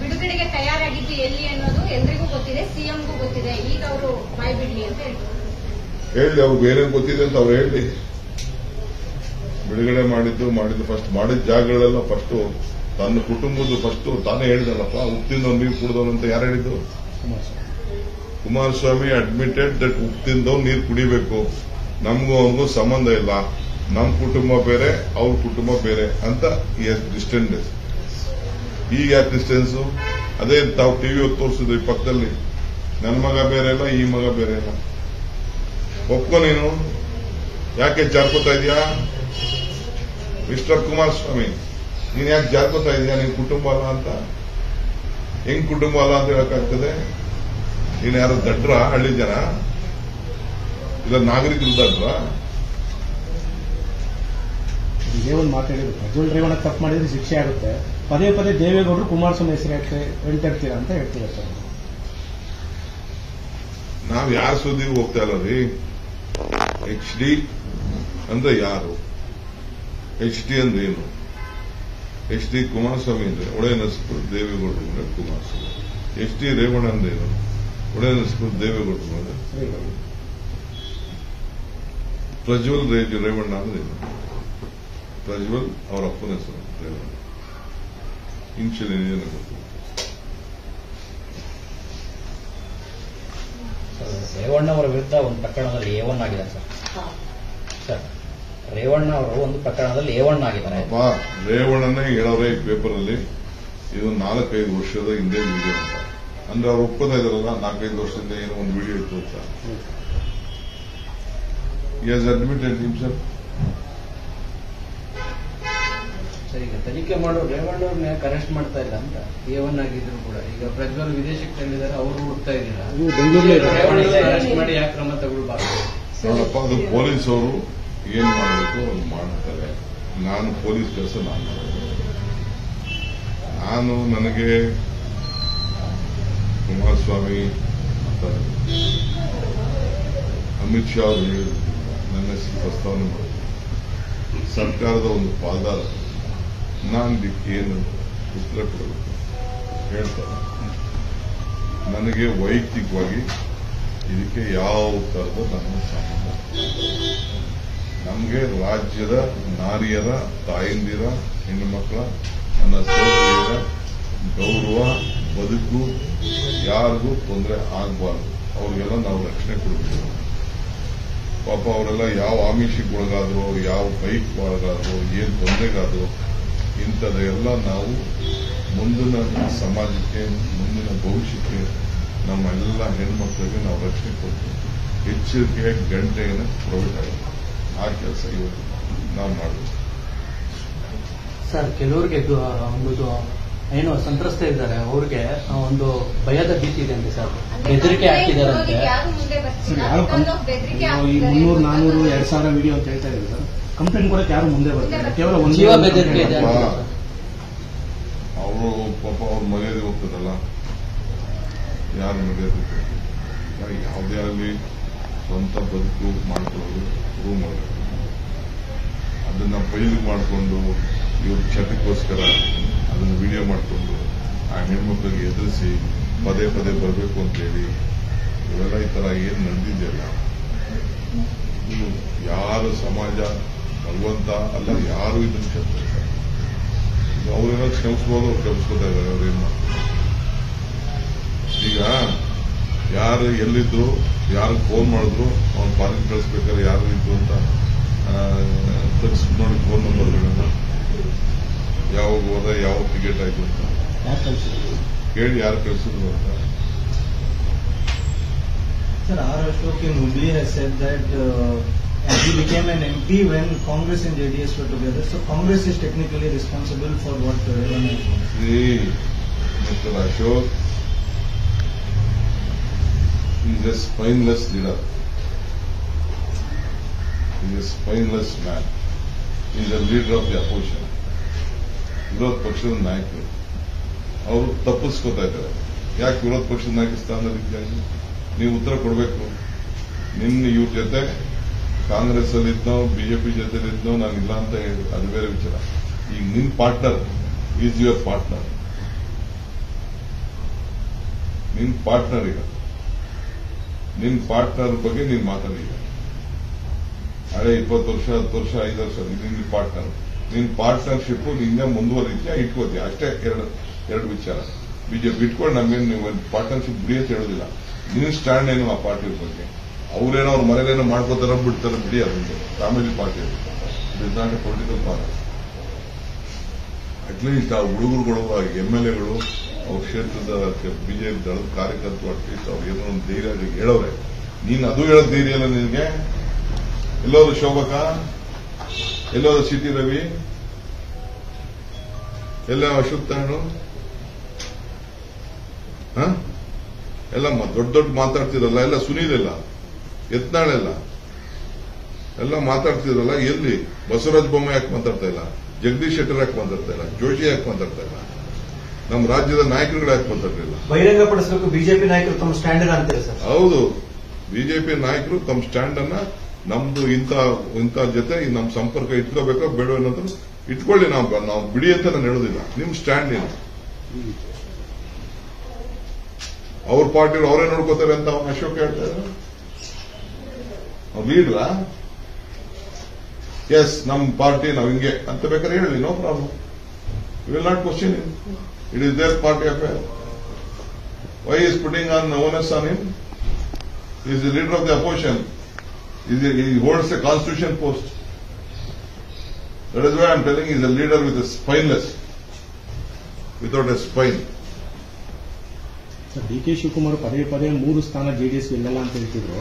ಬಿಡುಗಡೆಗೆ ತಯಾರಾಗಿದ್ದು ಎಲ್ಲಿ ಅನ್ನೋದು ಎಲ್ರಿಗೂ ಗೊತ್ತಿದೆ, ಸಿಎಂಗೂ ಗೊತ್ತಿದೆ. ಈಗ ಅವರು ಬಾಯ್ ಬಿಡ್ಲಿ ಅಂತ ಹೇಳಿ, ಅವ್ರಿಗೆ ಏನೇನು ಗೊತ್ತಿದೆ ಅಂತ ಅವ್ರು ಹೇಳಿ. ಬಿಡುಗಡೆ ಮಾಡಿದ್ದು ಫಸ್ಟ್ ಮಾಡಿದ ಜಾಗಗಳೆಲ್ಲ ಫಸ್ಟ್ ತನ್ನ ಕುಟುಂಬದ ಫಸ್ಟ್ ತಾನೇ ಹೇಳಿದಲ್ಲಪ್ಪ. ಉಪ್ತಿಂದವ್ ನೀರು ಕುಡಿದವನು ಅಂತ ಯಾರು ಹೇಳಿದ್ರು? ಕುಮಾರಸ್ವಾಮಿ ಅಡ್ಮಿಟೆಡ್ ದಟ್ ಉಪ್ತಿಂದವ್ ನೀರು ಕುಡಿಬೇಕು, ನಮಗೂ ಅವ್ರಿಗೂ ಸಂಬಂಧ ಇಲ್ಲ, ನಮ್ಮ ಕುಟುಂಬ ಬೇರೆ ಅವ್ರ ಕುಟುಂಬ ಬೇರೆ ಅಂತ ಡಿಸ್ಟೆನ್ಸ್. ಈಗ ಯಾಕೆ ಡಿಸ್ಟೆನ್ಸ್? ಅದೇ ತಾವು ಟಿವಿ ತೋರಿಸಿದ್ವಿ ಪಕ್ಕದಲ್ಲಿ, ನನ್ನ ಮಗ ಬೇರೆ ಇಲ್ಲ, ಈ ಮಗ ಬೇರೆ ಇಲ್ಲ. ಒಪ್ಕೊ ನೀನು. ಯಾಕೆ ಜಾರ್ಕೋತಾ ಇದೆಯಾ ಮಿಸ್ಟರ್ ಕುಮಾರಸ್ವಾಮಿ? ನೀನ್ ಯಾಕೆ ಜಾರ್ಕೋತಾ ಇದೆಯಾ? ನಿನ್ ಕುಟುಂಬ ಅಲ್ಲ ಅಂತ. ಹೆಂಗ್ ಕುಟುಂಬ ಅಲ್ಲ ಅಂತ ಹೇಳಕ್ಕಾಗ್ತದೆ? ನೀನ್ ಯಾರು ದಡ್ರ? ಹಳ್ಳಿ ಜನ ಇಲ್ಲ ನಾಗರಿಕರು ದಡ್ರ? ಒಂದು ಮಾತಾಡಿದ್ರು, ಪ್ರಜ್ವಲ್ ರೇವಣ್ಣ ತಪ್ಪು ಮಾಡಿದ್ರೆ ಶಿಕ್ಷೆ ಆಗುತ್ತೆ, ಪದೇ ಪದೇ ದೇವೇಗೌಡರು ಕುಮಾರಸ್ವಾಮಿ ಹೆಸರು ಹೇಳ್ತಿರ್ತೀರಾ ಅಂತ ಹೇಳ್ತೀರಾ ಸರ್? ನಾವ್ ಯಾರ ಸುದ್ದಿಗೂ ಹೋಗ್ತಾ ಇಲ್ಲ ರೀ. HD ಅಂದ್ರೆ ಯಾರು? HD ಅಂದ್ರೆ ಏನು? HD ಕುಮಾರಸ್ವಾಮಿ ಅಂದ್ರೆ ಒಡೆ ನರಸೀಪುರ ದೇವೇಗೌಡರು ಅಂದ್ರೆ ಕುಮಾರಸ್ವಾಮಿ. HD ರೇವಣ್ಣ ಅಂದ್ರೆ ಏನು? ಒಡೆ ನರಸೀಪುರ ದೇವೇಗೌಡರು ಅಂದ್ರೆ ಪ್ರಜ್ವಲ್ ರೇವಣ್ಣ ಅಂದ್ರೆ ಏನು? ಪ್ರಜ್ವಲ್ ಅವರ ಅಪ್ಪನ ಹೆಸರು ರೇವಣ್ಣ. ಇನ್ಶಿಯಲ್ ಏನೇನು ಗೊತ್ತು? ರೇವಣ್ಣ ಅವರ ವಿರುದ್ಧ ಒಂದು ಪ್ರಕರಣದಲ್ಲಿ A1 ಆಗಿದ್ದಾರೆ ಸರ್. ರೇವಣ್ಣ ಅವರು ಒಂದು ಪ್ರಕರಣದಲ್ಲಿ A1 ಆಗಿದ್ದಾರೆ. ರೇವಣ್ಣನೇ ಹೇಳೋರೆ ಈ ಪೇಪರ್ ಅಲ್ಲಿ. ಇದು 4-5 ವರ್ಷದ ಹಿಂದೆ ವಿಡಿಯೋ ಅಂತ. ಅಂದ್ರೆ ಅವ್ರು ಒಪ್ಪದ ಇದಾರಲ್ಲ, 4-5 ವರ್ಷದಿಂದ ಏನೋ ಒಂದು ವಿಡಿಯೋ ಇತ್ತು ಅಂತ. He has admitted himself. ಈಗ ತನಿಖೆ ಮಾಡೋ ರೇವಣ್ಣ ಅವ್ರನ್ನ ಯಾಕೆ ಅರೆಸ್ಟ್ ಮಾಡ್ತಾ ಇಲ್ಲ ಅಂತ. A1 ಆಗಿದ್ರು ಕೂಡ ಈಗ ಪ್ರಜ್ವಲ್ ವಿದೇಶಕ್ಕೆ ತಂದಿದ್ದಾರೆ, ಅವರು ಹುಡುಕ್ತಾ ಇದ್ದೀರಾ, ಅರೆಸ್ಟ್ ಮಾಡಿ ಯಾಕೆ ಕ್ರಮ ತಗೊಳ್ಬಾರ್ದು? ನೋಡಪ್ಪ, ಅದು ಪೊಲೀಸ್ ಅವರು ಏನ್ ಮಾಡಬೇಕು ಅದು ಮಾಡ್ತಾರೆ. ನಾನು ಪೊಲೀಸ್ ಕೆಲಸ ನನಗೆ ಕುಮಾರಸ್ವಾಮಿ ಅಮಿತ್ ಶಾ ಅವರು ನನ್ನ ಹೆಸರು ಪ್ರಸ್ತಾವನೆ ಮಾಡಿದ್ರು. ಸರ್ಕಾರದ ಒಂದು ಪಾಲ್ದಾರ ನಾನು ಏನು ಉತ್ತರ ಕೊಡಬೇಕು ಹೇಳ್ತಾರೆ. ನನಗೆ ವೈಯಕ್ತಿಕವಾಗಿ ಇದಕ್ಕೆ ಯಾವ ತರದ ನನ್ನ ಸಂಬಂಧ? ನಮಗೆ ರಾಜ್ಯದ ನಾರಿಯರ, ತಾಯಂದಿರ, ಹೆಣ್ಣು ಮಕ್ಕಳ, ನನ್ನ ಸೋದರಿಯರ ಗೌರವ, ಬದುಕು ಯಾರಿಗೂ ತೊಂದರೆ ಆಗಬಾರ್ದು. ಅವ್ರಿಗೆಲ್ಲ ನಾವು ರಕ್ಷಣೆ ಕೊಡಬೇಕು. ಪಾಪ ಅವರೆಲ್ಲ ಯಾವ ಆಮಿಷಕ್ಕೆ ಒಳಗಾದ್ರು, ಯಾವ ಬೈಕ್ ಒಳಗಾದ್ರು, ಏನ್ ತೊಂದರೆಗಾದ್ರು, ಇಂಥದ್ದೆಲ್ಲ ನಾವು ಮುಂದಿನ ಸಮಾಜಕ್ಕೆ, ಮುಂದಿನ ಭವಿಷ್ಯಕ್ಕೆ, ನಮ್ಮ ಎಲ್ಲ ಹೆಣ್ಮಕ್ಳಿಗೆ ನಾವು ರಕ್ಷಣೆ ಕೊಡ್ತೀವಿ. ಎಚ್ಚರಿಕೆ ಗಂಟೆಯನ್ನು ಕೊಡಬೇಕಾಗುತ್ತೆ. ಆ ಕೆಲಸ ಇವತ್ತು ನಾವು ಮಾಡಬೇಕು ಸರ್. ಕೆಲವರಿಗೆ ಒಂದು ಏನು ಸಂತ್ರಸ್ತ ಇದ್ದಾರೆ, ಅವ್ರಿಗೆ ಒಂದು ಭಯದ ಭೀತಿ ಇದೆ ಅಂತೆ ಸರ್, ಬೆದರಿಕೆ ಹಾಕಿದಾರಂತೆ. ಈ 300-400 2,000 ವಿಡಿಯೋ ಅಂತ ಹೇಳ್ತಾ ಇದ್ದಾರೆ ಸರ್. ಕಂಪ್ಲೇಂಟ್ ಕೊಡಕ್ಕೆ ಯಾರು ಮುಂದೆ ಬರ್ತಾರೆ? ಕೇವಲ ಒಂದು ಜೀವ ಬೆದರಿಕೆ ಇದೆ. ಅವರು ಪಾಪ ಅವ್ರ ಮರ್ಯಾದೆ ಹೋಗ್ತದಲ್ಲ, ಯಾರು ಮರ್ಯಾದೆ? ಯಾವುದೇ ಆಗಲಿ ಸ್ವಂತ ಬದುಕು ಮಾಡ್ಕೊಳ್ಳೋದು ಪ್ರೂವ್ ಮಾಡಬೇಕು. ಅದನ್ನ ಬಯಲು ಮಾಡಿಕೊಂಡು ಇವ್ರ ಚಟಕ್ಕೋಸ್ಕರ ಅದನ್ನ ವಿಡಿಯೋ ಮಾಡಿಕೊಂಡು ಆ ಹೆಣ್ಮಕ್ಳಿಗೆ ಎದುರಿಸಿ ಪದೇ ಪದೇ ಬರಬೇಕು ಅಂತೇಳಿ ಇವೆಲ್ಲ ಈ ತರ ಏನ್ ನಡೆದಿದೆಯಲ್ಲ, ಇದು ಯಾರು ಸಮಾಜ, ಭಗವಂತ ಅಲ್ಲ, ಯಾರು ಇದನ್ನು ಕ್ಷಮಿಸ್ತಾರೆ. ಅವ್ರೇನೋ ಕ್ಷಮಿಸ್ಬೋದು, ಕ್ಷಮಿಸ್ಕೋತಾ ಇದ್ದಾರೆ. ಅವ್ರೇನ್ ಮಾಡ್ತಾರೆ ಈಗ? ಯಾರು ಎಲ್ಲಿದ್ರು, ಯಾರು ಫೋನ್ ಮಾಡಿದ್ರು, ಅವ್ನು ಫಾರಿನ್ ಕಳಿಸ್ಬೇಕಾದ್ರೆ ಯಾರು ಇದ್ರು ಅಂತ ನೋಡಿ ಫೋನ್ ನಂಬರ್ಗಳನ್ನ, ಯಾವಾಗ ಹೋದ, ಯಾವ ಟಿಕೆಟ್ ಆಯ್ತು ಅಂತ ಕೇಳಿ ಯಾರು ಕಳಿಸಿದ್ರು ಅಂತ. Sir, R. Ashok in Hubli has said that he became an MP when Congress and JDS were together. So Congress is technically responsible for what Ravana is doing. See, Mr. Ashok is a spineless leader. He is a spineless man. He is a leader of the opposition. ವಿರೋಧ ಪಕ್ಷದ ನಾಯಕರು ಅವರು ತಪ್ಪಿಸ್ಕೋತಾ ಇದ್ದಾರೆ. ಯಾಕೆ ವಿರೋಧ ಪಕ್ಷದ ನಾಯಕ ಸ್ಥಾನದಲ್ಲಿದ್ದಾಗಿ ನೀವು ಉತ್ತರ ಕೊಡಬೇಕು. ನಿನ್ನ ಇವ್ರ ಜೊತೆ ಕಾಂಗ್ರೆಸ್ ಅಲ್ಲಿ ಇದ್ನೋ, ಬಿಜೆಪಿ ಜೊತೆಲಿದ್ನೋ, ನಾನಿಲ್ಲ ಅಂತ ಹೇಳಿ ಅದು ಬೇರೆ ವಿಚಾರ. ಈಗ ನಿನ್ ಪಾರ್ಟ್ನರ್ ಈಸ್ ಯುವರ್ ಪಾರ್ಟ್ನರ್. ನಿನ್ ಪಾರ್ಟ್ನರ್ ಈಗ ನಿನ್ ಪಾರ್ಟ್ನರ್ ಬಗ್ಗೆ ನೀನ್ ಮಾತಾಡಿದ ಹಳೆ 20 ವರ್ಷ 10 ವರ್ಷ 5 ವರ್ಷ ನಿನ್ ಪಾರ್ಟ್ನರ್ ನಿನ್ ಪಾರ್ಟ್ನರ್ಶಿಪ್ ನಿಂಗೆ ಮುಂದುವರಿತೀಯ ಇಟ್ಕೋತೀಯ ಅಷ್ಟೇ. ಎರಡು ವಿಚಾರ. ಬಿಜೆಪಿ ಇಟ್ಕೊಂಡು ನಮ್ಗೇನು ನೀವು ಪಾರ್ಟ್ನರ್ಶಿಪ್ ಬಿಡಿ ಅಂತ ಹೇಳೋದಿಲ್ಲ. ನಿನ್ ಸ್ಟ್ಯಾಂಡ್ ಏನು ಆ ಪಾರ್ಟಿ ಬಗ್ಗೆ? ಅವ್ರೇನೋ ಅವ್ರ ಮನೇಲೇನೋ ಮಾಡ್ಕೋತಾರ ಬಿಡ್ತಾರ ಬಿಡಿ, ಅದೊಂದು family party. It is not A political party. At least ಆ ಹುಡುಗರುಗಳು ಆ MLAಗಳು ಅವ್ರ ಕ್ಷೇತ್ರದ ಬಿಜೆಪಿ ದಳದ ಕಾರ್ಯಕರ್ತರು ಅಟ್ಲೀಸ್ಟ್ ಅವ್ರು ಏನೋ ಒಂದು ಧೈರ್ಯ ಹೇಳವ್ರೆ. ನೀನ್ ಅದು ಹೇಳೋದು ಧೈರ್ಯ ಅಲ್ಲ ನಿನಗೆ. ಎಲ್ಲೋದು ಶೋಭಕ, ಎಲ್ಲೋದು ಸಿಟಿ ರವಿ, ಎಲ್ಲ ಅಶೋಕ್ ತಾಂಡು ಎಲ್ಲ ದೊಡ್ಡ ಮಾತಾಡ್ತಿರಲ್ಲ, ಎಲ್ಲ ಸುನೀಲಿಲ್ಲ, ಯತ್ನಾಳೆಲ್ಲ ಎಲ್ಲ ಮಾತಾಡ್ತಿರಲ್ಲ. ಎಲ್ಲಿ ಬಸವರಾಜ ಬೊಮ್ಮಾಯಿ ಯಾಕೆ ಮಾತಾಡ್ತಾ ಇಲ್ಲ? ಜಗದೀಶ್ ಶೆಟ್ಟರ್ ಯಾಕೆ ಮಾತಾಡ್ತಾ ಇಲ್ಲ? ಜೋಶಿ ಯಾಕೆ ಮಾತಾಡ್ತಾ ಇಲ್ಲ? ನಮ್ಮ ರಾಜ್ಯದ ನಾಯಕರುಗಳು ಯಾಕೆ ಮಾತಾಡ್ಲಿಲ್ಲ? ಬಹಿರಂಗಪಡಿಸಬೇಕು ಬಿಜೆಪಿ ನಾಯಕರು ತಮ್ಮ ಸ್ಟ್ಯಾಂಡ್ ಅಂತಾರೆ ಸರ್. ಹೌದು, ಬಿಜೆಪಿ ನಾಯಕರು ತಮ್ಮ ಸ್ಟ್ಯಾಂಡ್ ಅನ್ನ ನಮ್ದು ಇಂಥ ಜೊತೆ ನಮ್ಮ ಸಂಪರ್ಕ ಇಟ್ಕೋಬೇಕೋ ಬೇಡ ಅನ್ನೋದು ಇಟ್ಕೊಳ್ಳಿ. ನಾವು ಬಿಡಿ ಅಂತ ನಾನು ಹೇಳೋದಿಲ್ಲ. ನಿಮ್ ಸ್ಟ್ಯಾಂಡ್ ಏನು? ಅವ್ರ ಪಾರ್ಟಿ ಅವರೇ ನೋಡ್ಕೋತಾರೆ ಅಂತ ಅವನು ಅಶೋಕ್ ಹೇಳ್ತಾ ಇದ್ದಾರೆ. ಲೀಡ್ರಾ? ಎಸ್, ನಮ್ ಪಾರ್ಟಿ ನಾವ್ ಹಿಂಗೆ ಅಂತ ಬೇಕಾದ್ರೆ ಹೇಳಿ, no problem. Will not question it. It is their party affair. Why is putting on onus on him? Is the leader of the opposition. He holds a constitution post. That is why I am telling he is a leader with a spineless, without a spine. Sir, DK Shivakumar ಪದೇ 3 ಸ್ಥಾನ JDS ಗೆಲ್ಲಲ್ಲ ಅಂತ ಹೇಳ್ತಿದ್ರು.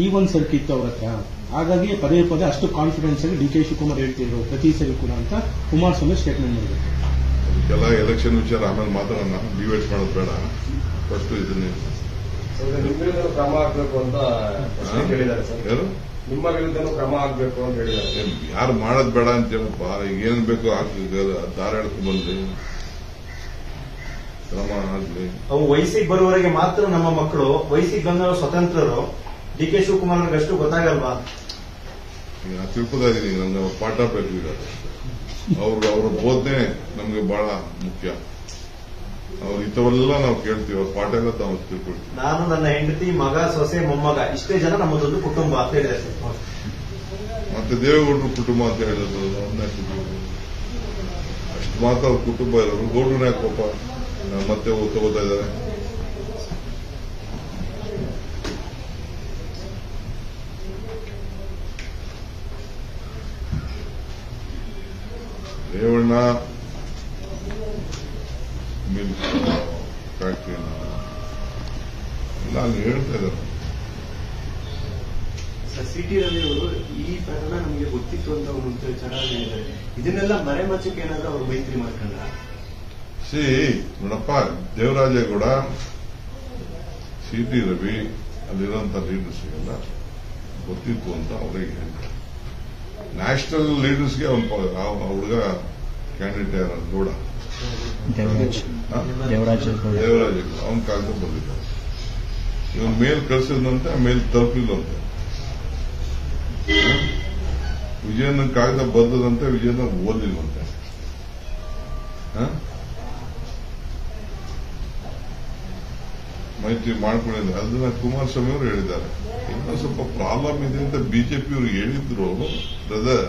ಈ ಒಂದು ಸರ್ಕಿತ್ತು ಅವ್ರ ಹತ್ರ. ಹಾಗಾಗಿ ಪದೇ ಅಷ್ಟು ಕಾನ್ಫಿಡೆನ್ಸ್ ಆಗಿ DK ಶಿವಕುಮಾರ್ ಹೇಳ್ತಿದ್ರು ಪ್ರತಿ ಸರಿ ಕೂಡ ಅಂತ ಕುಮಾರಸ್ವಾಮಿ ಸ್ಟೇಟ್ಮೆಂಟ್ ಮಾಡಬೇಕು. ಅದಕ್ಕೆಲ್ಲ ಎಲೆಕ್ಷನ್ ವಿಚಾರ ಆಮೇಲೆ ಮಾತಾಡೋಣ. ಡಿಬೇಟ್ ಮಾಡೋದು ಬೇಡ. ಫಸ್ಟ್ ಇದನ್ನೇ ನಿಮ್ಮ ವಿರುದ್ಧ ಕ್ರಮ ಆಗ್ಬೇಕು ಅಂತ ಹೇಳಿದ್ದಾರೆ ಸರ್. ಯಾರು? ನಿಮ್ಮ ವಿರುದ್ಧನೂ ಕ್ರಮ ಆಗ್ಬೇಕು ಅಂತ ಹೇಳಿದ್ದಾರೆ. ಯಾರು ಮಾಡೋದ್ ಬೇಡ ಅಂತ ಹೇಳಪ್ಪ. ಈಗ ಏನ್ ಬೇಕು ದಾರ ಹೇಳ್ಕೊಂಡ್ಬಂದ್ರಿ ಕ್ರಮ ಆಗ್ಲಿ. ಅವು ವಯಸ್ಸಿಗೆ ಬರುವವರೆಗೆ ಮಾತ್ರ ನಮ್ಮ ಮಕ್ಕಳು, ವಯಸ್ಸಿಗೆ ಬಂದವರು ಸ್ವತಂತ್ರರು. DK ಶಿವಕುಮಾರ್ ಅವ್ರಿಗೆ ಅಷ್ಟು ಗೊತ್ತಾಗಲ್ವಾ? ಈಗ ತಿಳ್ಕೊತಾ ಇದೀನಿ. ನಮ್ಗೆ ಪಾಠ ಬೇಕು. ಈಗ ಅವ್ರ ಬೋಧನೆ ನಮ್ಗೆ ಬಹಳ ಮುಖ್ಯ. ಅವ್ರು ಇಂಥವೆಲ್ಲ ನಾವು ಕೇಳ್ತೀವಿ. ಅವ್ರ ಪಾಠ ಎಲ್ಲ ನಾವು ತಿಳ್ಕೊಳ್ತೀವಿ. ನಾನು, ನನ್ನ ಹೆಂಡತಿ, ಮಗ, ಸೊಸೆ, ಮೊಮ್ಮಗ, ಇಷ್ಟೇ ಜನ ನಮ್ಮದೊಂದು ಕುಟುಂಬ ಅಂತ ಹೇಳಿದೆ. ಮತ್ತೆ ದೇವೇಗೌಡರು ಕುಟುಂಬ ಅಂತ ಹೇಳಿದ್ರು. ಅಷ್ಟು ಮಾತ್ರ ಅವ್ರ ಕುಟುಂಬ ಇರೋರು. ಗೌಡ್ರನ್ನ ಯಾಕೆ ಪಾಪ ಮತ್ತೆ ತಗೋತಾ ಇದ್ದಾರೆ? ರೇವಣ್ಣ ಮಿಲ್ಕ್ ಫ್ಯಾಕ್ಟರಿ ನಾನು ಹೇಳ್ತಾ ಇದ್ದಾರೆ. ಸಿಟಿ ರವಿ ಅವರು ಈ ಪ್ರಕರಣ ನಮಗೆ ಗೊತ್ತಿತ್ತು ಅಂತ ಒಂದು ವಿಚಾರ ಹೇಳಿದ್ದಾರೆ. ಇದನ್ನೆಲ್ಲ ಮರೆಮಚ್ಚಕ್ಕೆ ಏನಾದ್ರೂ ಅವರು ಮೈತ್ರಿ ಮಾಡ್ಕೊಂಡ್ರ? ನೋಡಪ್ಪ, ದೇವರಾಜೇಗೌಡ, CT ರವಿ, ಅಲ್ಲಿರೋಂಥ ಲೀಡರ್ಸ್ಗೆಲ್ಲ ಗೊತ್ತಿತ್ತು ಅಂತ ಅವರಿಗೆ ಹೇಳ್ತಾರೆ. ನ್ಯಾಷನಲ್ ಲೀಡರ್ಸ್ಗೆ ಹುಡುಗ ಕ್ಯಾಂಡಿಡೇಟ್ ಯಾರ? ಗೌಡ, ದೇವರಾಜ್ ಅವನ ಕಾಗದ ಬಂದಿದ್ದಾರೆ. ಇವನ್ ಮೇಲ್ ಕಳಿಸಿದಂತೆ ಮೇಲ್ ತಲುಪಲಿಲ್ಲಂತೆ. ವಿಜಯನ ಕಾಗದ ಬಂದದಂತೆ ವಿಜಯನ ಓದಲಿಲ್ವಂತೆ. ಮೈತ್ರಿ ಮಾಡ್ಕೊಂಡಿದ್ದಾರೆ. ಅದನ್ನ ಕುಮಾರಸ್ವಾಮಿ ಅವರು ಹೇಳಿದ್ದಾರೆ. ಇನ್ನೂ ಸ್ವಲ್ಪ ಪ್ರಾಬ್ಲಮ್ ಇದೆ ಅಂತ ಬಿಜೆಪಿಯವರು ಹೇಳಿದ್ರು. ಬ್ರದರ್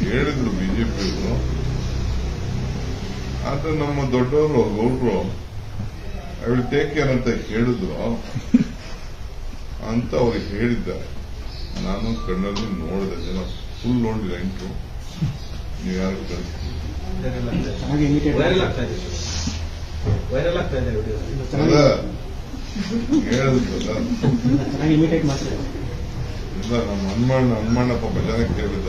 ಹೇಳಿದ್ರು ಬಿಜೆಪಿಯವರು. ಆದ್ರೆ ನಮ್ಮ ದೊಡ್ಡವರು ಗೌಡ್ರು ಐ ವಿಲ್ ಟೇಕ್ ಕೇರ್ ಅಂತ ಹೇಳಿದ್ರು ಅಂತ ಅವ್ರಿಗೆ ಹೇಳಿದ್ದಾರೆ. ನಾನು ಕಣ್ಣಲ್ಲಿ ನೋಡಿದೆ. ಜನ ಫುಲ್ ನೋಡಿಲ್ಲ. ಇಂಟು ನೀವು ಯಾರು ವೈರಲ್ ಆಗ್ತಾ ಇದೆ ಹೇಳಿದ್ರಲ್ಲ. ಇಮಿಟೇಟ್ ಮಾಡ್ತಾರೆ. ಇಲ್ಲ, ನಮ್ಮ ಹನುಮಣ್ಣಪ್ಪ ಜನ ಕೇಳಿದ್ದ.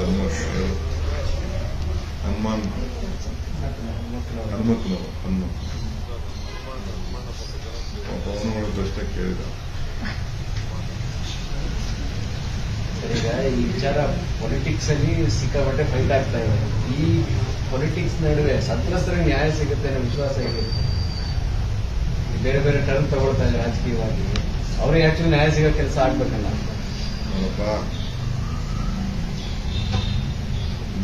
ಹನುಮಂತನವರು ಅವನಷ್ಟೇ ಕೇಳಿದ. ಈಗ ಈ ವಿಚಾರ ಪೊಲಿಟಿಕ್ಸ್ ಅಲ್ಲಿ ಸಿಕ್ಕಾಪಟ್ಟೆ ಫೈಟ್ ಆಗ್ತಾ ಇದೆ. ಈ ಪೊಲಿಟಿಕ್ಸ್ ನಡುವೆ ಸಂತ್ರಸ್ತರಿಗೆ ನ್ಯಾಯ ಸಿಗುತ್ತೆ ಅನ್ನೋ ವಿಶ್ವಾಸ ಇದೆ. ಬೇರೆ ಬೇರೆ ಟರ್ನ್ ತಗೊಳ್ತಾ ಇದೆ ರಾಜಕೀಯವಾಗಿ. ಅವ್ರಿಗೆ ಆಕ್ಚುಲಿ ನ್ಯಾಯ ಸಿಗೋ ಕೆಲಸ ಆಗ್ಬೇಕಲ್ಲ. ನೋಡಪ್ಪ,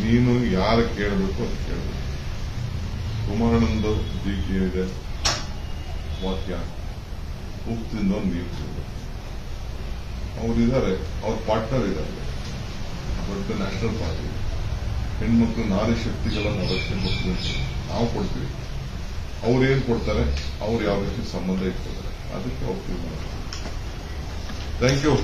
ನೀನು ಯಾರು ಕೇಳಬೇಕು ಅದು ಕೇಳಬೇಕು. ಕುಮಾರಣ್ಣಂದು ಡಿಕೆ ಇದೆ ವಾಕ್ಯ ಉಪ್ತಿಂದ ನೀರು ಸಿಗಬೇಕು. ಅವರಿದ್ದಾರೆ, ಅವ್ರ ಪಾರ್ಟ್ನರ್ ಇದ್ದಾರೆ, ದೊಡ್ಡ ನ್ಯಾಷನಲ್ ಪಾರ್ಟಿ. ಹೆಣ್ಮಕ್ಳು ನಾರಿ ಶಕ್ತಿಗಳನ್ನು ರಕ್ಷಣೆ ಕೊಡ್ತೀವಿ, ನಾವು ಕೊಡ್ತೀವಿ. ಅವ್ರೇನ್ ಕೊಡ್ತಾರೆ, ಅವ್ರು ಯಾವ ರೀತಿ ಸಂಬಂಧ ಇಟ್ಕೊಳ್ತಾರೆ, ಅದಕ್ಕೆ ಅವ್ರು ತೀರ್ಮಾನ. Thank you.